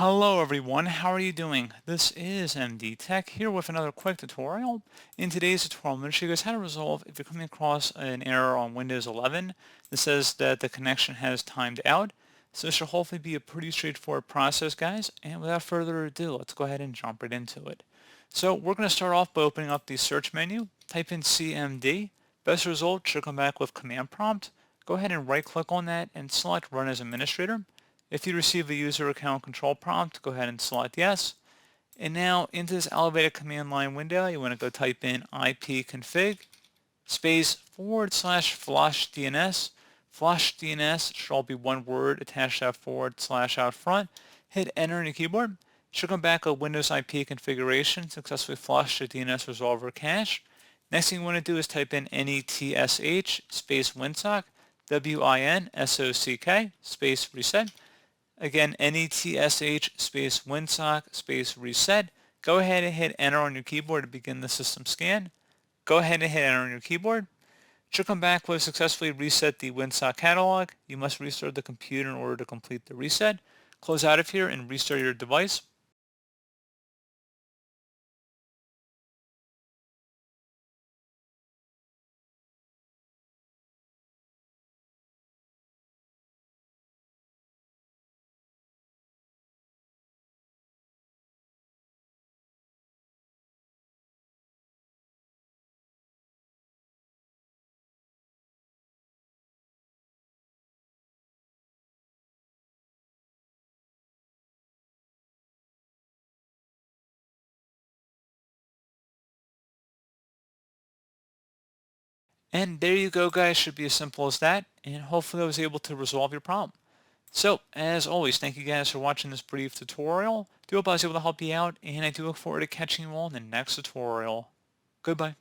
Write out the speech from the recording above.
Hello everyone, how are you doing? This is MD Tech here with another quick tutorial. In today's tutorial, I'm going to show you guys how to resolve if you're coming across an error on Windows 11 that says that the connection has timed out. So this should hopefully be a pretty straightforward process, guys. And without further ado, let's go ahead and jump right into it. So we're going to start off by opening up the search menu, type in CMD. Best result should come back with command prompt. Go ahead and right click on that and select Run as Administrator. If you receive a user account control prompt, go ahead and select yes. And now into this elevated command line window, you want to go type in ipconfig space /flush DNS. Flush DNS should all be one word attached to that / out front. Hit enter on your keyboard. Should come back a Windows IP configuration, successfully flushed the DNS resolver cache. Next thing you want to do is type in netsh space winsock, WINSOCK space reset. Again, netsh space winsock space reset. Go ahead and hit enter on your keyboard to begin the system scan. Go ahead and hit enter on your keyboard. It should come back with successfully reset the winsock catalog. You must restart the computer in order to complete the reset. Close out of here and restart your device. And there you go, guys. Should be as simple as that. And hopefully I was able to resolve your problem. So, as always, thank you guys for watching this brief tutorial. I do hope I was able to help you out, and I do look forward to catching you all in the next tutorial. Goodbye.